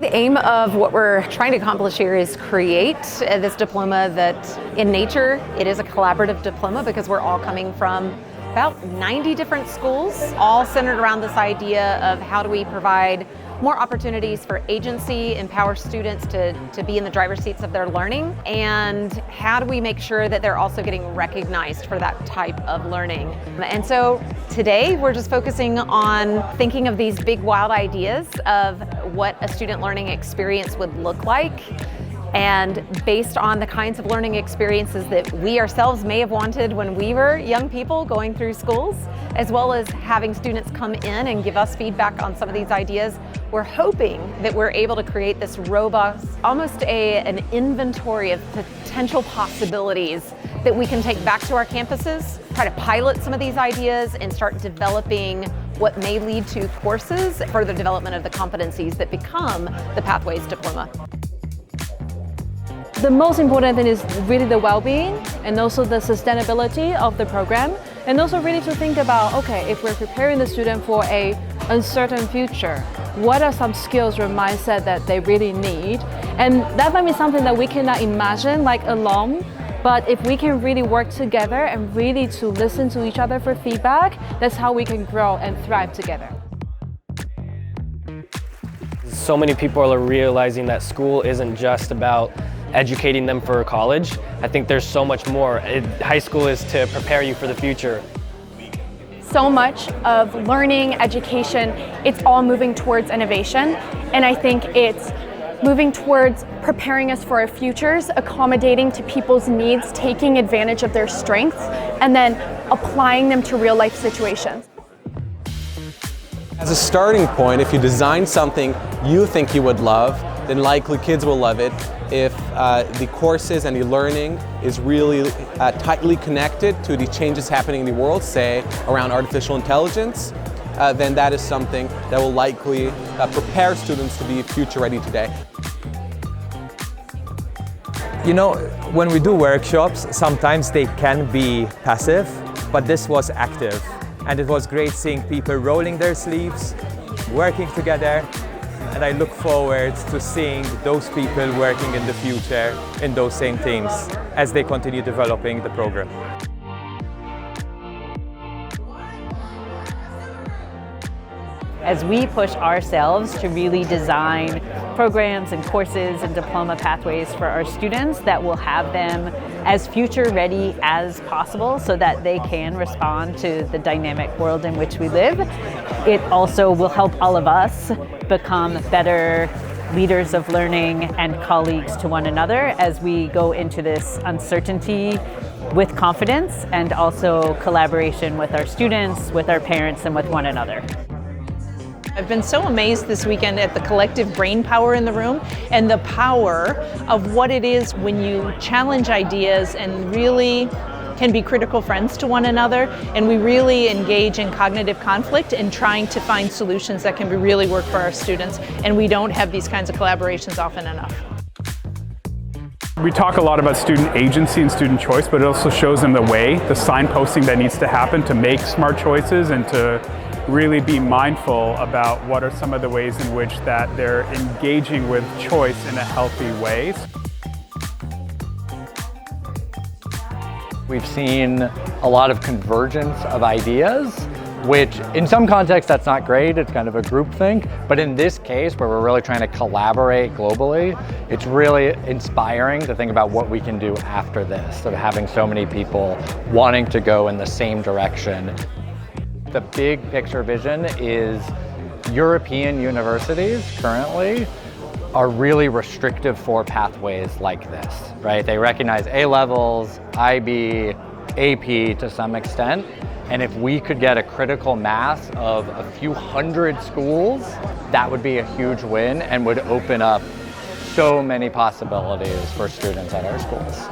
The aim of what we're trying to accomplish here is create this diploma that in nature, it is a collaborative diploma because we're all coming from about 90 different schools, all centered around this idea of how do we provide more opportunities for agency, empower students to be in the driver's seats of their learning, and how do we make sure that they're also getting recognized for that type of learning. And so today we're just focusing on thinking of these big wild ideas of what a student learning experience would look like, and based on the kinds of learning experiences that we ourselves may have wanted when we were young people going through schools, as well as having students come in and give us feedback on some of these ideas, we're hoping that we're able to create this robust, almost an inventory of potential possibilities that we can take back to our campuses, try to pilot some of these ideas, and start developing what may lead to courses, further development of the competencies that become the Pathways Diploma. The most important thing is really the well-being and also the sustainability of the program, and also really to think about, okay, if we're preparing the student for a uncertain future, what are some skills or mindset that they really need? And that might be something that we cannot imagine like alone, but if we can really work together and really to listen to each other for feedback, that's how we can grow and thrive together. So many people are realizing that school isn't just about educating them for college. I think there's so much more. High school is to prepare you for the future. So much of learning, education, it's all moving towards innovation. And I think it's moving towards preparing us for our futures, accommodating to people's needs, taking advantage of their strengths, and then applying them to real life situations. As a starting point, if you design something you think you would love, then likely kids will love it. If the courses and the learning is really tightly connected to the changes happening in the world, say around artificial intelligence, then that is something that will likely prepare students to be future ready today. You know, when we do workshops, sometimes they can be passive, but this was active. And it was great seeing people rolling their sleeves, working together, and I look forward to seeing those people working in the future in those same teams as they continue developing the program. As we push ourselves to really design programs and courses and diploma pathways for our students that will have them as future ready as possible so that they can respond to the dynamic world in which we live, it also will help all of us become better leaders of learning and colleagues to one another as we go into this uncertainty with confidence and also collaboration with our students, with our parents, and with one another. I've been so amazed this weekend at the collective brain power in the room and the power of what it is when you challenge ideas and really can be critical friends to one another, and we really engage in cognitive conflict and trying to find solutions that can really work for our students, and we don't have these kinds of collaborations often enough. We talk a lot about student agency and student choice, but it also shows them the way, the signposting that needs to happen to make smart choices and to really be mindful about what are some of the ways in which that they're engaging with choice in a healthy way. We've seen a lot of convergence of ideas, which in some contexts that's not great, it's kind of a group think, but in this case where we're really trying to collaborate globally, it's really inspiring to think about what we can do after this, of having so many people wanting to go in the same direction. The big picture vision is European universities currently are really restrictive for pathways like this, right? They recognize A-levels, IB, AP to some extent, and if we could get a critical mass of a few hundred schools, that would be a huge win and would open up so many possibilities for students at our schools.